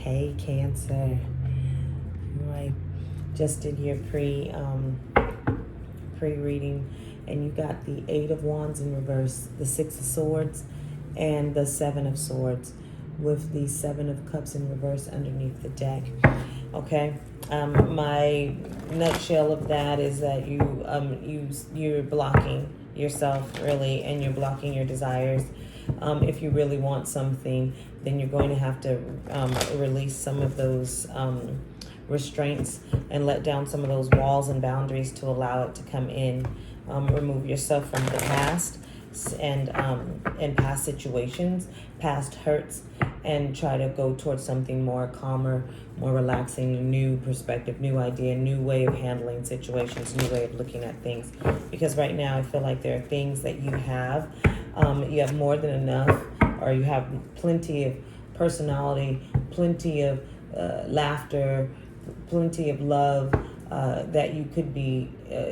Hey, Cancer. Right. Just did your pre-reading, and you got the Eight of Wands in reverse, the Six of Swords, and the Seven of Swords, with the Seven of Cups in reverse underneath the deck. Okay. My nutshell of that is that you're blocking yourself, really, and you're blocking your desires. If you really want something, then you're going to have to release some of those restraints and let down some of those walls and boundaries to allow it to come in. Remove yourself from the past and past situations, past hurts, and try to go towards something more calmer, more relaxing, new perspective, new idea, new way of handling situations, new way of looking at things. Because right now I feel like there are things that you have more than enough, or you have plenty of personality, plenty of laughter, plenty of love that you could be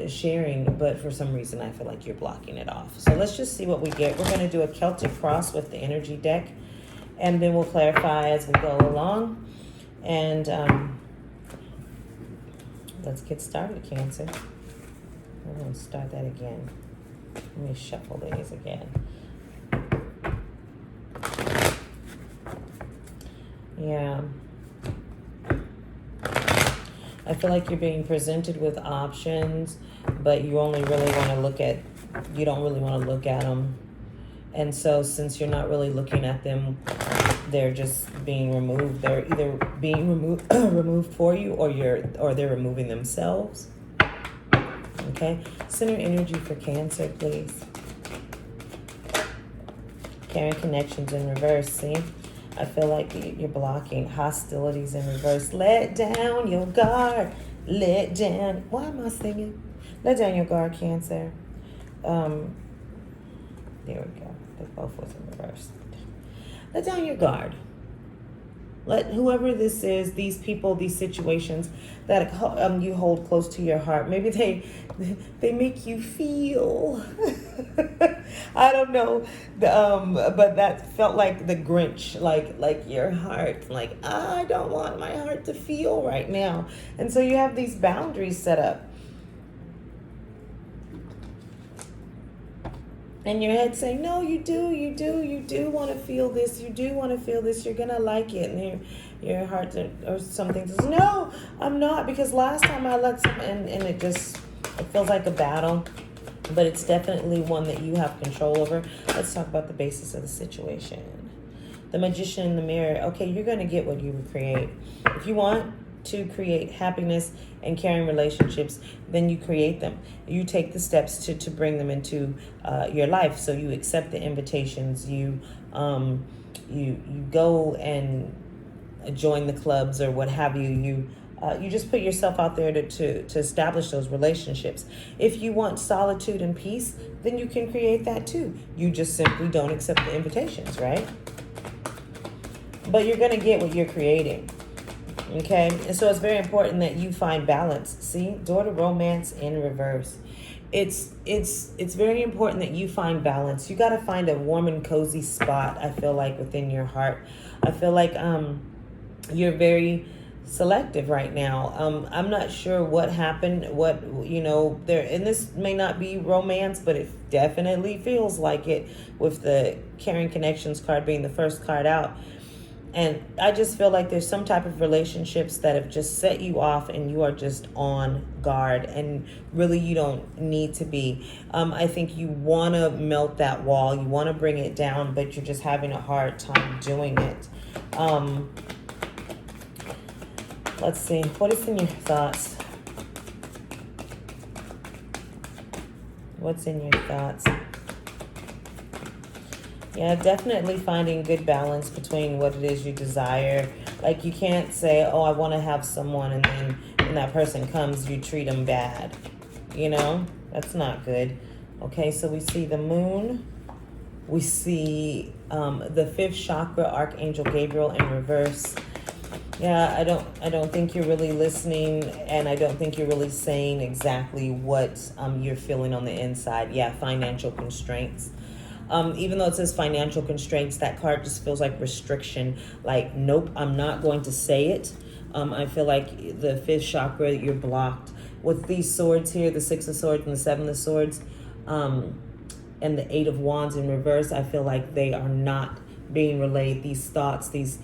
sharing, but for some reason I feel like you're blocking it off. So let's just see what we get. We're going to do a Celtic cross with the energy deck, and then we'll clarify as we go along. And let's get started, Cancer. We're going to start that again. Let me shuffle these again. Yeah. I feel like you're being presented with options, but you only really want to look at, you don't really want to look at them. And so since you're not really looking at them, they're just being removed. They're either being removed for you, or they're removing themselves. Okay. Center energy for Cancer, please. Carrying connections in reverse. See? I feel like you're blocking hostilities in reverse. Let down your guard. Let down. Why am I singing? Let down your guard, Cancer. There we go. They both was in reverse. Let down your guard. Let whoever this is, these people, these situations that you hold close to your heart, maybe they make you feel. I don't know, but that felt like the Grinch, like your heart, like I don't want my heart to feel right now, and so you have these boundaries set up. And your head saying, no, you do want to feel this. You do want to feel this. You're going to like it. And your heart or something says, no, I'm not. Because last time I let some, and it feels like a battle. But it's definitely one that you have control over. Let's talk about the basis of the situation. The Magician in the Mirror. Okay, you're going to get what you create. If you want to create happiness and caring relationships, then you create them. You take the steps to bring them into your life. So you accept the invitations. You go and join the clubs or what have you. You just put yourself out there to establish those relationships. If you want solitude and peace, then you can create that too. You just simply don't accept the invitations, right? But you're going to get what you're creating. Okay, and so it's very important that you find balance. See, Door to Romance in reverse. It's very important that you find balance. You got to find a warm and cozy spot, I feel like, within your heart. I feel like you're very selective right now. I'm not sure what happened, there, and this may not be romance, but it definitely feels like it, with the Caring Connections card being the first card out. And I just feel like there's some type of relationships that have just set you off and you are just on guard, and really you don't need to be. I think you want to melt that wall. You want to bring it down, but you're just having a hard time doing it. Let's see. What is in your thoughts? What's in your thoughts? Yeah, definitely finding good balance between what it is you desire. Like, you can't say, oh, I want to have someone, and then when that person comes, you treat them bad. That's not good. Okay, so we see the moon. We see the fifth chakra, Archangel Gabriel in reverse. Yeah, I don't think you're really listening, and I don't think you're really saying exactly what you're feeling on the inside. Yeah, financial constraints. Even though it says financial constraints, that card just feels like restriction. Like, nope, I'm not going to say it. I feel like the fifth chakra, you're blocked. With these swords here, the Six of Swords and the Seven of Swords, and the Eight of Wands in reverse, I feel like they are not being relayed. These thoughts, these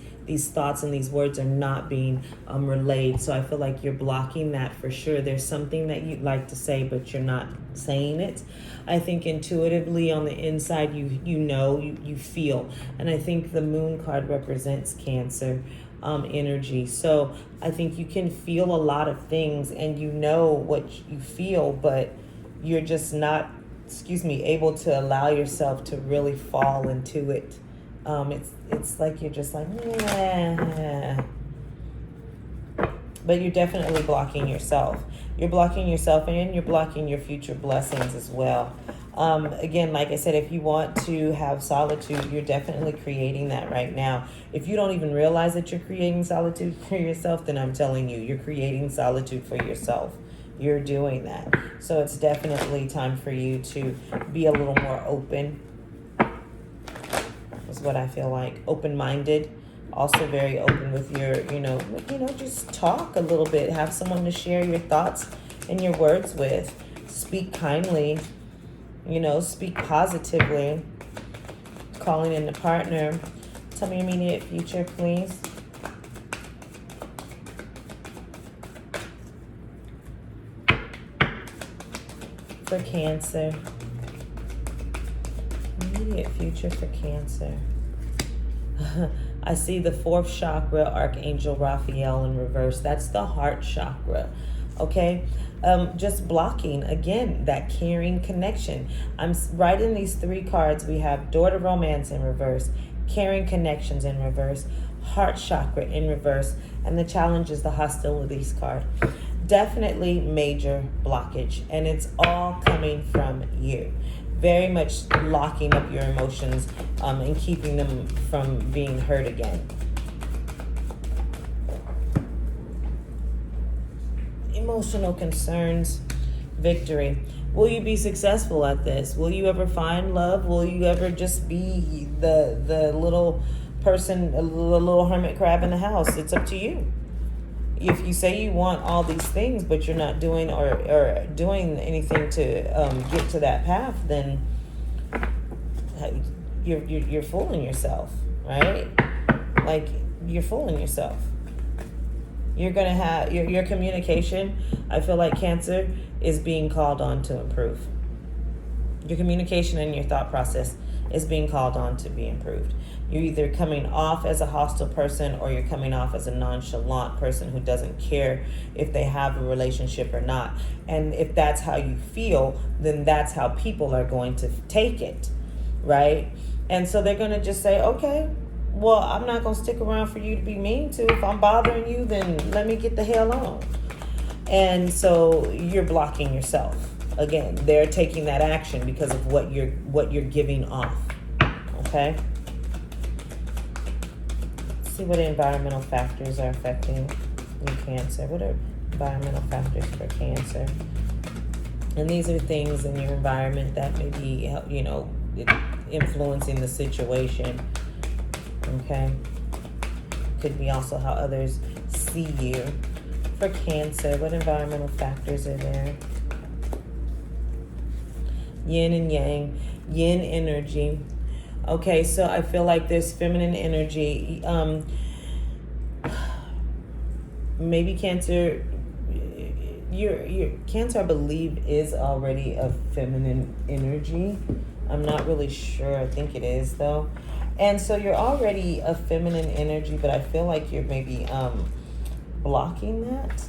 thoughts and these words are not being relayed. So I feel like you're blocking that for sure. There's something that you'd like to say, but you're not saying it. I think intuitively on the inside, you feel. And I think the Moon card represents Cancer energy. So I think you can feel a lot of things and you know what you feel, but you're just not, able to allow yourself to really fall into it. It's like you're just like, yeah. But you're definitely blocking yourself. You're blocking yourself and you're blocking your future blessings as well. Again, like I said, if you want to have solitude, you're definitely creating that right now. If you don't even realize that you're creating solitude for yourself, then I'm telling you, you're creating solitude for yourself. You're doing that. So it's definitely time for you to be a little more open. Is what I feel like. Open-minded. Also very open with your, just talk a little bit. Have someone to share your thoughts and your words with. Speak kindly. Speak positively. Calling in the partner. Tell me your immediate future, please. For Cancer. Immediate future for Cancer. I see the fourth chakra, Archangel Raphael in reverse. That's the heart chakra. Okay. Just blocking, again, that caring connection. I'm writing these three cards. We have Door to Romance in reverse, caring connections in reverse, heart chakra in reverse, and the challenge is the hostilities card. Definitely major blockage, and it's all coming from you. Very much locking up your emotions and keeping them from being hurt again. Emotional concerns, victory. Will you be successful at this? Will you ever find love? Will you ever just be the little person, the little hermit crab in the house? It's up to you. If you say you want all these things, but you're not doing or doing anything to get to that path, then you're fooling yourself, right? Like, you're fooling yourself. You're gonna have your communication. I feel like Cancer is being called on to improve. Your communication and your thought process is being called on to be improved. You're either coming off as a hostile person or you're coming off as a nonchalant person who doesn't care if they have a relationship or not. And if that's how you feel, then that's how people are going to take it, right? And so they're going to just say, okay, well, I'm not going to stick around for you to be mean to. If I'm bothering you, then let me get the hell on. And so you're blocking yourself. Again, they're taking that action because of what you're giving off. Okay? Let's see what environmental factors are affecting you, Cancer. What are environmental factors for Cancer? And these are things in your environment that may be, influencing the situation. Okay? Could be also how others see you. For Cancer, what environmental factors are there? Yin and Yang. Yin energy. Okay, so I feel like there's feminine energy. Maybe Cancer, your Cancer, I believe, is already a feminine energy. I'm not really sure. I think it is, though. And so you're already a feminine energy, but I feel like you're maybe blocking that.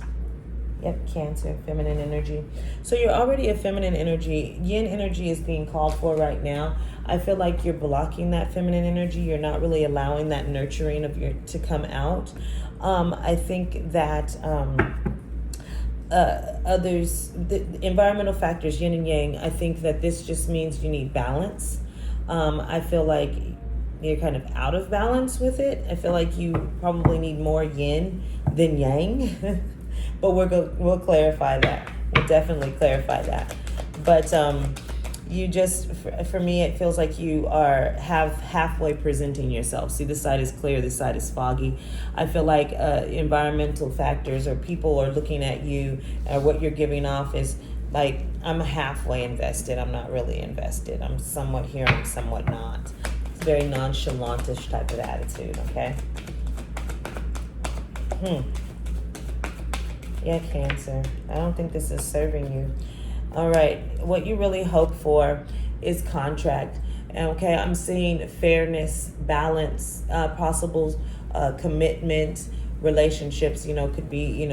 Yep, Cancer, feminine energy. So you're already a feminine energy. Yin energy is being called for right now. I feel like you're blocking that feminine energy. You're not really allowing that nurturing of to come out. I think that the environmental factors, yin and yang, I think that this just means you need balance. I feel like you're kind of out of balance with it. I feel like you probably need more yin than yang. But we'll clarify that. We'll definitely clarify that. But you just, for me, it feels like you have halfway presenting yourself. See, this side is clear, this side is foggy. I feel like environmental factors or people are looking at you, what you're giving off is like, I'm halfway invested, I'm not really invested. I'm somewhat here, I'm somewhat not. It's very nonchalantish type of attitude, okay? Yeah, Cancer. I don't think this is serving you. All right, what you really hope for is contract. Okay, I'm seeing fairness, balance, possible commitment, relationships, could be,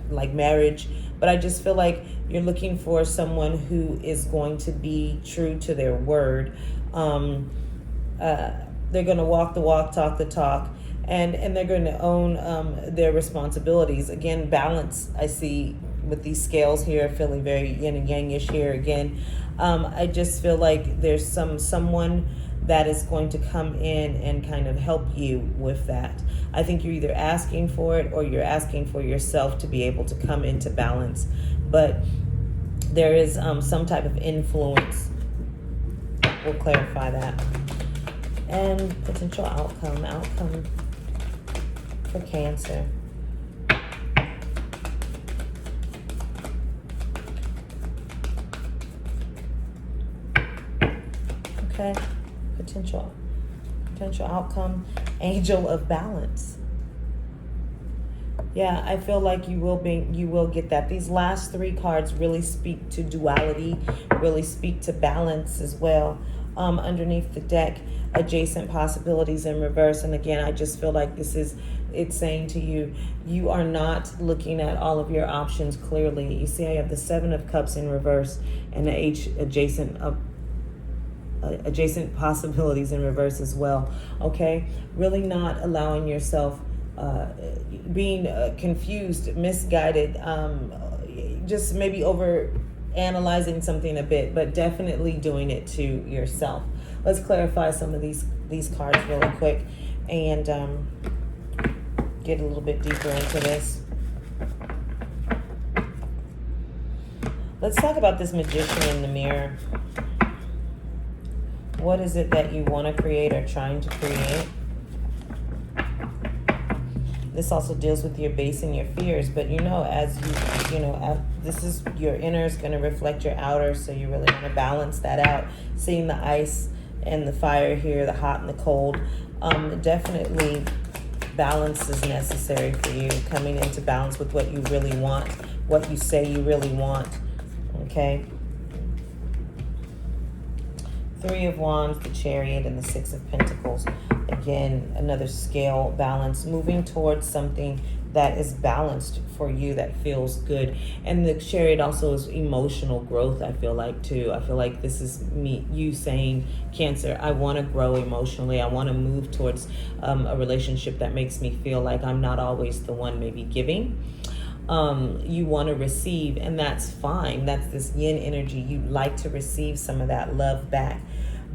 like marriage. But I just feel like you're looking for someone who is going to be true to their word. They're going to walk the walk, talk the talk. And they're going to own their responsibilities. Again, balance, I see with these scales here, feeling very yin and yang-ish here again. I just feel like there's someone that is going to come in and kind of help you with that. I think you're either asking for it or you're asking for yourself to be able to come into balance. But there is some type of influence. We'll clarify that. And potential outcome for Cancer. Okay, potential outcome, Angel of Balance. Yeah, I feel like you will get that. These last three cards really speak to duality, really speak to balance as well. Underneath the deck, adjacent possibilities in reverse. And again, I just feel like it's saying to you, you are not looking at all of your options clearly. You see, I have the Seven of Cups in reverse and the adjacent possibilities in reverse as well. Okay, really not allowing yourself being confused, misguided, just maybe over analyzing something a bit, but definitely doing it to yourself. Let's clarify some of these cards really quick and get a little bit deeper into this. Let's talk about this Magician in the mirror. What is it that you want to create or trying to create? This also deals with your base and your fears, but as this is your inner is going to reflect your outer, so you really want to balance that out. Seeing the ice and the fire here, the hot and the cold, definitely balance is necessary for you. Coming into balance with what you really want, what you say you really want. Okay. Three of Wands, the Chariot, and the Six of Pentacles. Again, another scale balance, moving towards something that is balanced for you, that feels good. And the Chariot also is emotional growth, I feel like, too. I feel like this is you saying, Cancer, I want to grow emotionally. I want to move towards a relationship that makes me feel like I'm not always the one maybe giving. You want to receive, and that's fine. That's this yin energy. You like to receive some of that love back,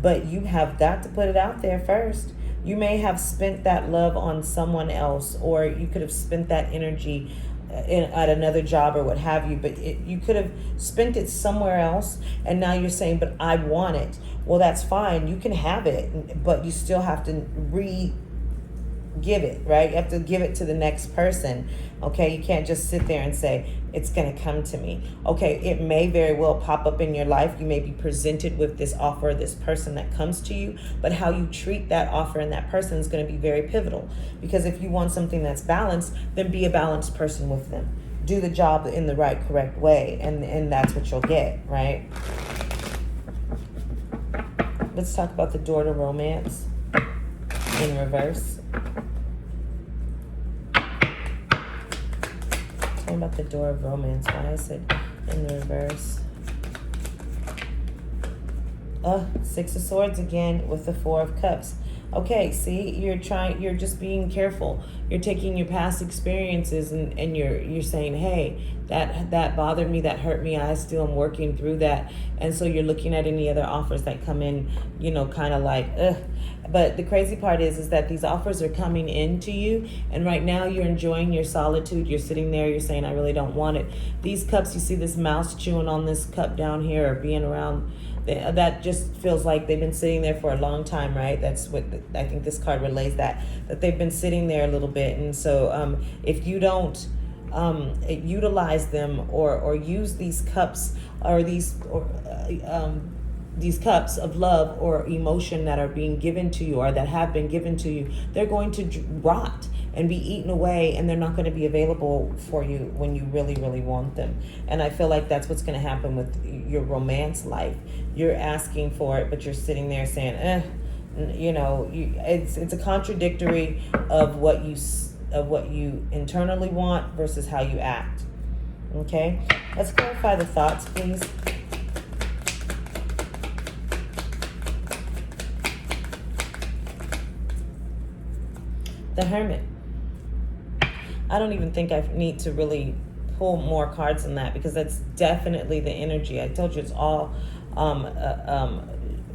but you have got to put it out there first. You may have spent that love on someone else, or you could have spent that energy at another job or what have you, but you could have spent it somewhere else, and now you're saying, but I want it. Well, that's fine. You can have it, but you still have to give it, right? You have to give it to the next person. Okay, you can't just sit there and say, it's going to come to me. Okay, it may very well pop up in your life. You may be presented with this offer, this person that comes to you, but how you treat that offer and that person is going to be very pivotal. Because if you want something that's balanced, then be a balanced person with them. Do the job in the right, correct way, and that's what you'll get, right? Let's talk about the door to romance in reverse. Talking about the door of romance. Why is it in the reverse? Six of Swords again with the Four of Cups. Okay, see, you're just being careful. You're taking your past experiences and you're saying, hey, that bothered me, that hurt me, I still am working through that. And so you're looking at any other offers that come in, kind of like, ugh. But the crazy part is that these offers are coming into you, and right now you're enjoying your solitude. You're sitting there, you're saying, I really don't want it. These cups, you see this mouse chewing on this cup down here, or being around That just feels like they've been sitting there for a long time, right? That's what I think this card relays, that they've been sitting there a little bit. And so if you don't utilize them or use these cups or these cups of love or emotion that are being given to you or that have been given to you, they're going to rot and be eaten away, and they're not going to be available for you when you really, really want them. And I feel like that's what's going to happen with your romance life. You're asking for it, but you're sitting there saying, it's a contradictory of what you internally want versus how you act. Okay, let's clarify the thoughts, please. The Hermit. I don't even think I need to really pull more cards than that, because that's definitely the energy. I told you it's all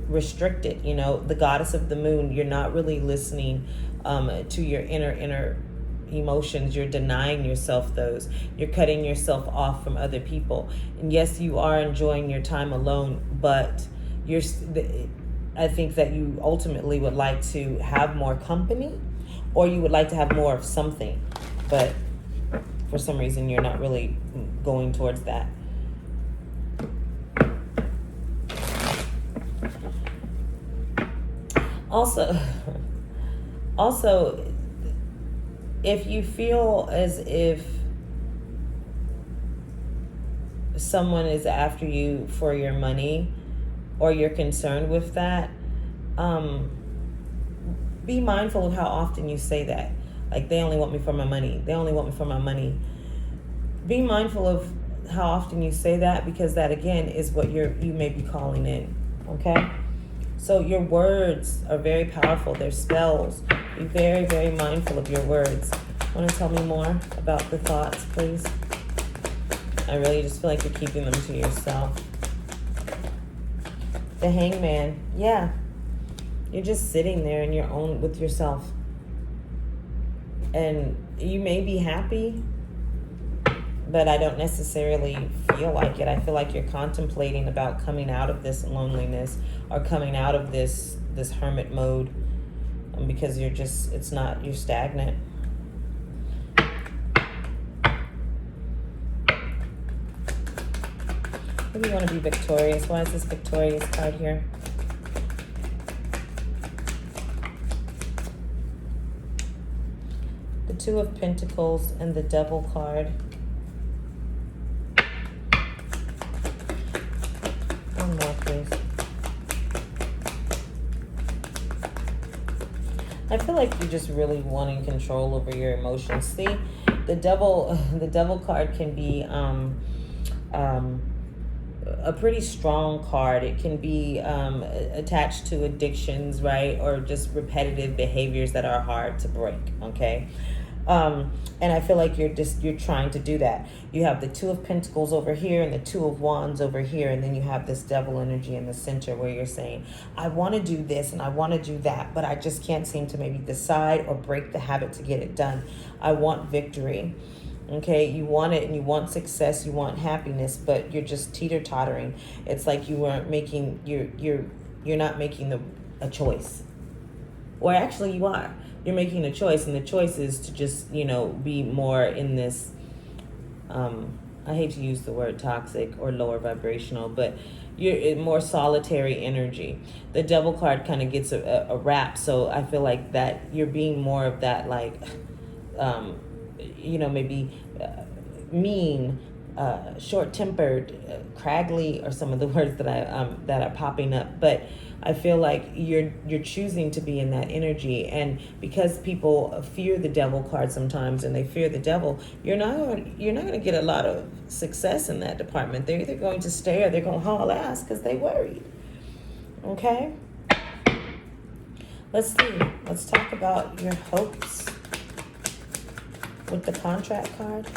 restricted. The goddess of the moon. You're not really listening to your inner emotions. You're denying yourself those. You're cutting yourself off from other people. And yes, you are enjoying your time alone, but I think that you ultimately would like to have more company, or you would like to have more of something. But for some reason, you're not really going towards that. Also, if you feel as if someone is after you for your money, or you're concerned with that, be mindful of how often you say that. Like, they only want me for my money. They only want me for my money. Be mindful of how often you say that, because that, again, is what you may be calling in. Okay? So your words are very powerful. They're spells. Be very, very mindful of your words. Want to tell me more about the thoughts, please? I really just feel like you're keeping them to yourself. The Hangman. Yeah. You're just sitting there in your own with yourself. And you may be happy, but I don't necessarily feel like it. I feel like you're contemplating about coming out of this loneliness, or coming out of this hermit mode, because you're stagnant. Maybe you want to be victorious. Why is this victorious card here? The Two of Pentacles and the Devil card. One more, please. I feel like you're just really wanting control over your emotions. See, the devil card can be a pretty strong card. It can be attached to addictions, right? Or just repetitive behaviors that are hard to break, okay? And I feel like you're trying to do that. You have the Two of Pentacles over here and the Two of Wands over here, and then you have this devil energy in the center where you're saying, I want to do this and I want to do that, but I just can't seem to maybe decide or break the habit to get it done. I want victory. Okay, you want it and you want success, you want happiness, but you're just teeter-tottering. It's like you weren't making you're not making a choice. Or actually you are. You're making a choice, and the choice is to just, be more in this I hate to use the word toxic or lower vibrational, but you're in more solitary energy. The Devil card kind of gets a rap, so I feel like that you're being more of that, like maybe mean, short-tempered, craggly, or some of the words that are popping up. But I feel like you're choosing to be in that energy, and because people fear the Devil card sometimes, and they fear the devil, you're not going to get a lot of success in that department. They're either going to stay or they're going to haul ass because they worried. Okay. Let's see. Let's talk about your hopes with the contract card.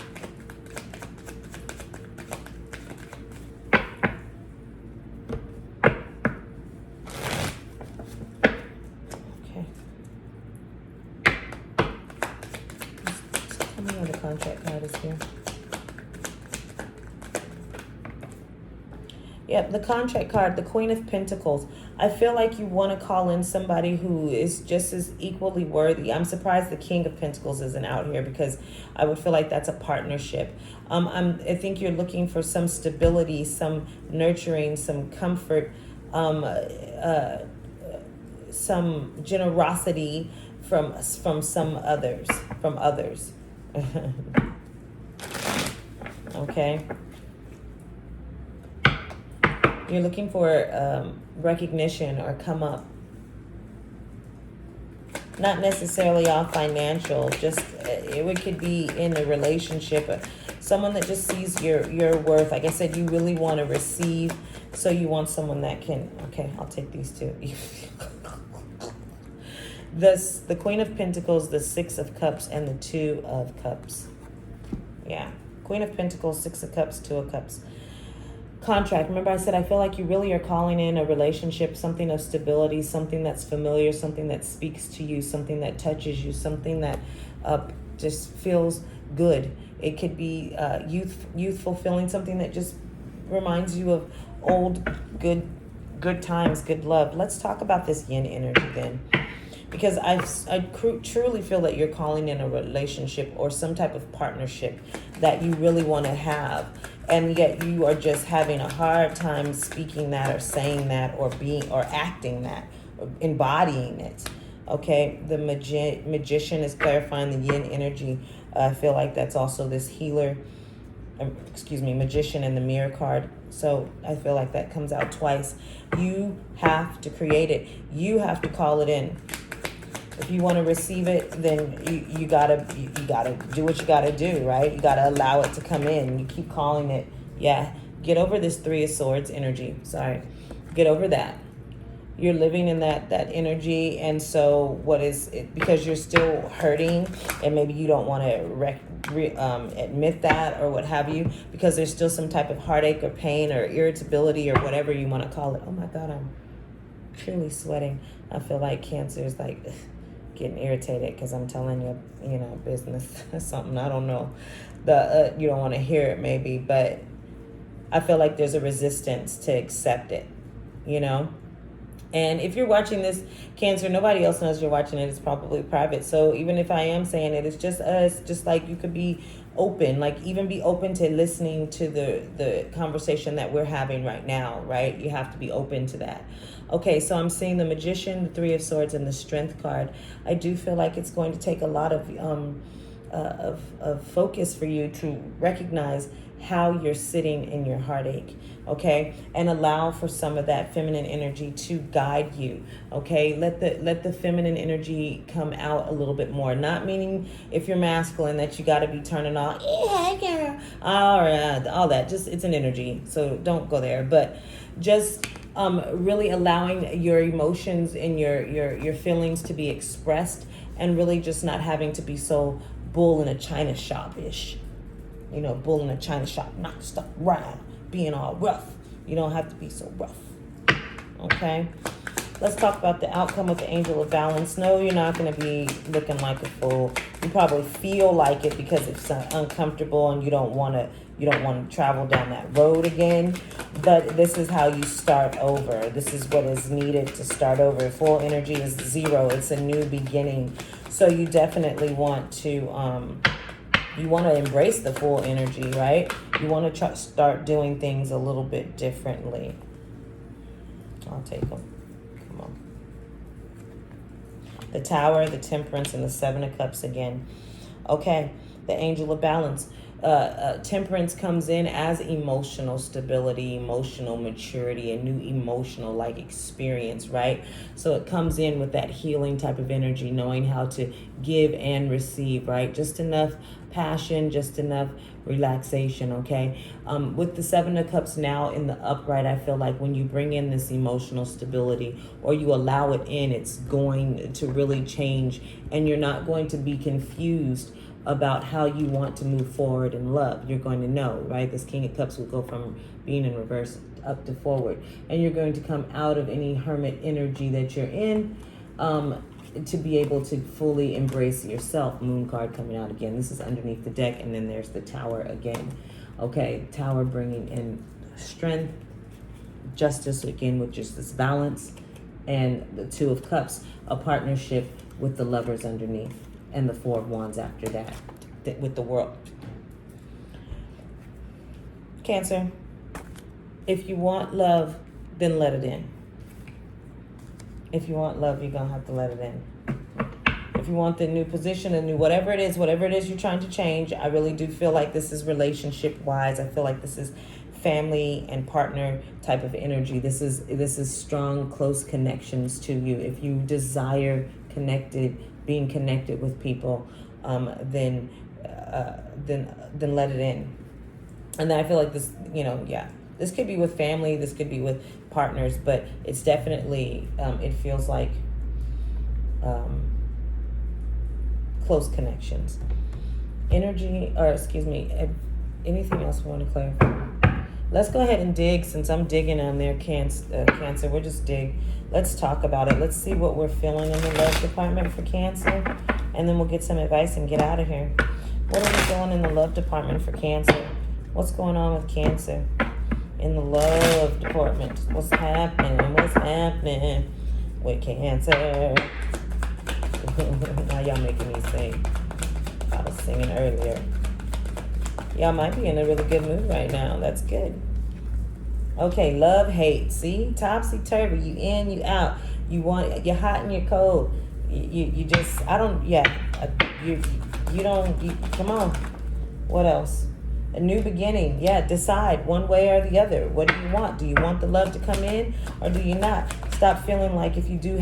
Okay. Just tell me where the contract card is here. Yep, the contract card, the Queen of Pentacles. I feel like you want to call in somebody who is just as equally worthy. I'm surprised the King of Pentacles isn't out here, because I would feel like that's a partnership. I think you're looking for some stability, some nurturing, some comfort, some generosity from some others, from others. Okay. You're looking for recognition or come up. Not necessarily all financial, just it could be in a relationship. Someone that just sees your worth. Like I said, you really want to receive, so you want someone that can, okay, I'll take these two. The Queen of Pentacles, the Six of Cups, and the Two of Cups. Yeah. Queen of Pentacles, Six of Cups, Two of Cups. Contract. Remember I said I feel like you really are calling in a relationship, something of stability, something that's familiar, something that speaks to you, something that touches you, something that just feels good. It could be youthful feeling, something that just reminds you of old good times, good love. Let's talk about this yin energy then. Because I truly feel that you're calling in a relationship or some type of partnership that you really want to have. And yet you are just having a hard time speaking that or saying that or being or acting that or embodying it. Okay, the magician is clarifying the yin energy. I feel like that's also this healer, magician and the mirror card. So I feel like that comes out twice. You have to create it. You have to call it in. If you want to receive it, then you gotta do what you gotta do, right? You gotta allow it to come in. You keep calling it. Yeah, get over this Three of Swords energy. Sorry, get over that. You're living in that energy, and so what is it? Because you're still hurting, and maybe you don't want to admit that or what have you, because there's still some type of heartache or pain or irritability or whatever you want to call it. Oh my God, I'm truly sweating. I feel like Cancer is like getting irritated because I'm telling you, business or something. I don't know. You don't want to hear it maybe, but I feel like there's a resistance to accept it, And if you're watching this, Cancer, nobody else knows you're watching it. It's probably private. So even if I am saying it, it's just us. Just like you could be open, like even be open to listening to the conversation that we're having right now, right? You have to be open to that. Okay, so I'm seeing the Magician, the Three of Swords, and the Strength card. I do feel like it's going to take a lot of focus for you to recognize how you're sitting in your heartache, okay? And allow for some of that feminine energy to guide you, okay? Let the feminine energy come out a little bit more. Not meaning if you're masculine that you got to be turning on, yeah, all that. Just, it's an energy, so don't go there. But just really allowing your emotions and your feelings to be expressed, and really just not having to be so bull in a china shop-ish. Bull in a china shop, not stuck around, being all rough. You don't have to be so rough. Okay? Let's talk about the outcome with the Angel of Balance. No, you're not going to be looking like a fool. You probably feel like it because it's uncomfortable and you don't want to travel down that road again. But this is how you start over. This is what is needed to start over. Full energy is 0. It's a new beginning. So you definitely want to embrace the full energy, right? You want to start doing things a little bit differently. I'll take them. Come on. The Tower, the Temperance, and the Seven of Cups again. Okay, the Angel of Balance. Temperance comes in as emotional stability, emotional maturity, a new emotional experience, right? So it comes in with that healing type of energy, knowing how to give and receive, right? Just enough passion, just enough relaxation, okay? With the Seven of Cups now in the upright, I feel like when you bring in this emotional stability or you allow it in, it's going to really change, and you're not going to be confused about how you want to move forward in love. You're going to know, right? This King of Cups will go from being in reverse up to forward. And you're going to come out of any hermit energy that you're in to be able to fully embrace yourself. Moon card coming out again. This is underneath the deck. And then there's the Tower again. Okay, Tower bringing in strength. Justice, again, with just this balance. And the Two of Cups, a partnership with the Lovers underneath. And the Four of Wands after that, with the World. Cancer, if you want love, then let it in. If you want love, you're going to have to let it in. If you want the new position, a new whatever it is you're trying to change, I really do feel like this is relationship-wise. I feel like this is family and partner type of energy. This is strong, close connections to you. If you desire being connected with people, then let it in. And then I feel like this, this could be with family, this could be with partners, but it's definitely, it feels like close connections. Anything else we want to clarify? Let's go ahead and dig, since I'm digging on there, Cancer. We'll just dig. Let's talk about it. Let's see what we're feeling in the love department for Cancer, and then we'll get some advice and get out of here. What are we feeling in the love department for Cancer? What's going on with Cancer in the love department? What's happening? What's happening with Cancer? Now y'all making me sing. I was singing earlier. Y'all might be in a really good mood right now. That's good. Okay, love, hate. See? Topsy-turvy. You in, you out. You're hot and you're cold. Come on. What else? A new beginning. Yeah, decide one way or the other. What do you want? Do you want the love to come in or do you not? Stop feeling like if you do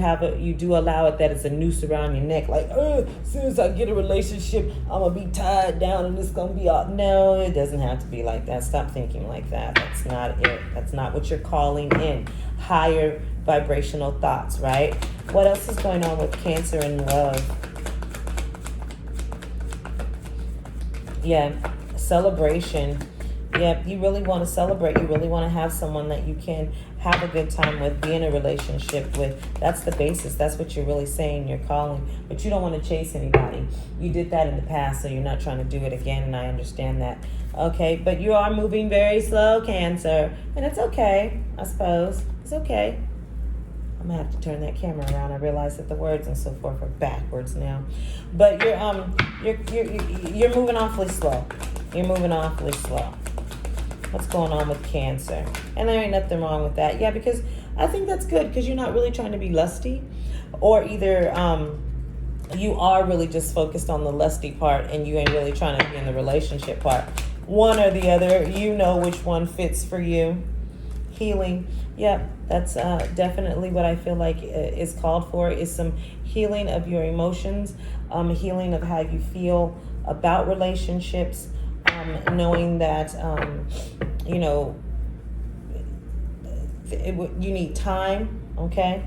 allow it, that it's a noose around your neck. Like, as soon as I get a relationship, I'm going to be tied down and it's going to be all. No, it doesn't have to be like that. Stop thinking like that. That's not it. That's not what you're calling in. Higher vibrational thoughts, right? What else is going on with Cancer and love? Yeah. Celebration. Yeah, you really want to celebrate. You really want to have someone that you can have a good time with, be in a relationship with. That's the basis. That's what you're really saying, you're calling. But you don't want to chase anybody. You did that in the past, so you're not trying to do it again, and I understand that. Okay, but you are moving very slow, Cancer. And it's okay, I suppose. It's okay. I'm going to have to turn that camera around. I realize that the words and so forth are backwards now. But you're moving awfully slow. You're moving awfully slow. What's going on with Cancer? And there ain't nothing wrong with that. Yeah, because I think that's good because you're not really trying to be lusty, or either you are really just focused on the lusty part and you ain't really trying to be in the relationship part. One or the other, you know which one fits for you. Healing. Yeah, that's definitely what I feel like is called for, is some healing of your emotions, healing of how you feel about relationships, knowing that, you need time, okay?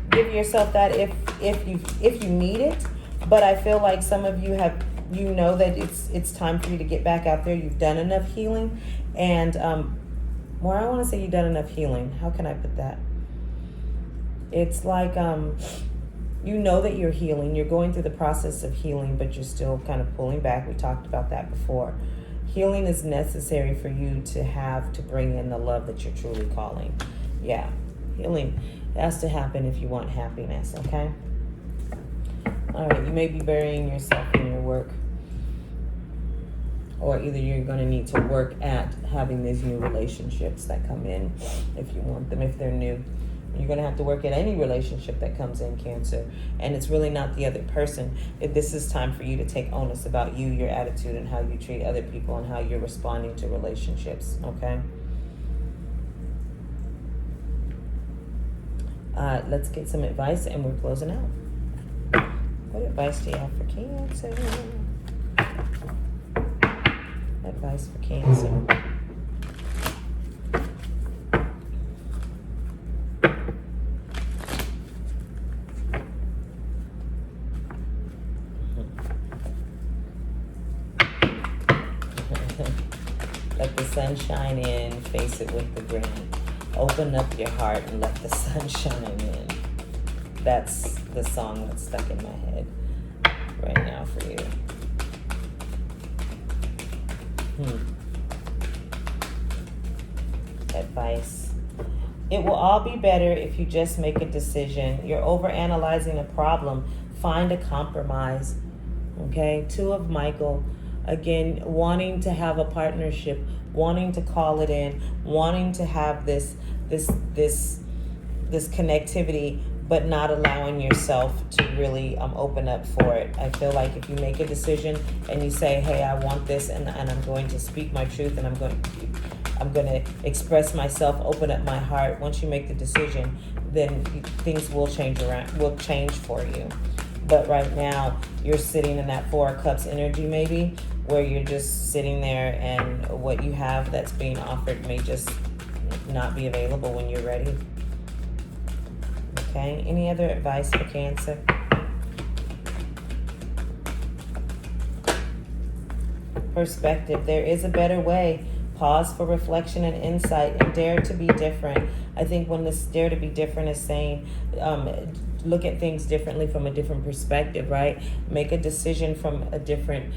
Give yourself that if you need it, but I feel like some of you have, that it's time for you to get back out there. You've done enough healing, and well, I want to say you've done enough healing. How can I put that? It's like, you know that you're healing. You're going through the process of healing, but you're still kind of pulling back. We talked about that before. Healing is necessary for you to bring in the love that you're truly calling. Yeah, healing has to happen if you want happiness, okay? All right, you may be burying yourself in your work. Or either you're going to need to work at having these new relationships that come in if you want them, if they're new. You're going to have to work at any relationship that comes in, Cancer. And it's really not the other person. This is time for you to take onus about you, your attitude, and how you treat other people and how you're responding to relationships, okay? Let's get some advice, and we're closing out. What advice do you have for Cancer? Advice for Cancer. Let the sun shine in, face it with the grin. Open up your heart and let the sun shine in. That's the song that's stuck in my head right now for you. advice. It will all be better if you just make a decision. You're overanalyzing a problem. Find a compromise. Okay, Two of Michael. Again, wanting to have a partnership, wanting to call it in, wanting to have this connectivity, but not allowing yourself to really open up for it. I feel like if you make a decision and you say, hey, I want this, and I'm going to speak my truth, and I'm going to express myself, open up my heart. Once you make the decision, then things will change for you. But right now, you're sitting in that Four of Cups energy, maybe, where you're just sitting there, and what you have that's being offered may just not be available when you're ready. Okay, any other advice for Cancer? Perspective. There is a better way. Pause for reflection and insight, and dare to be different. I think when this dare to be different is saying, look at things differently from a different perspective, right? Make a decision from a different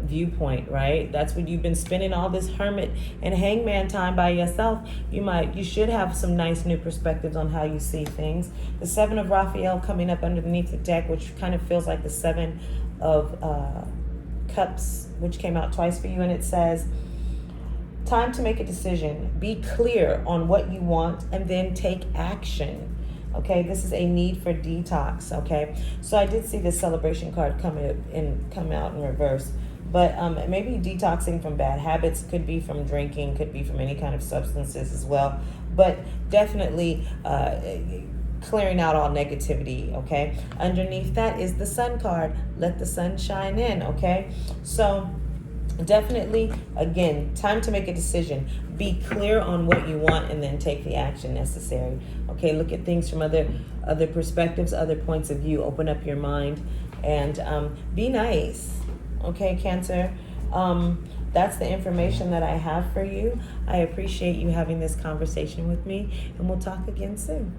viewpoint, right? That's when you've been spending all this hermit and hangman time by yourself. You should have some nice new perspectives on how you see things. The Seven of Raphael coming up underneath the deck, which kind of feels like the Seven of Cups, which came out twice for you, and it says, time to make a decision. Be clear on what you want, and then take action. Okay, this is a need for detox. Okay, so I did see this celebration card come out in reverse, but maybe detoxing from bad habits, could be from drinking, could be from any kind of substances as well, but definitely clearing out all negativity. Okay, underneath that is the Sun card. Let the sun shine in. Okay, so definitely, again, time to make a decision. Be clear on what you want, and then take the action necessary. Okay, look at things from other perspectives, other points of view. Open up your mind, and be nice. Okay, Cancer. That's the information that I have for you. I appreciate you having this conversation with me, and we'll talk again soon.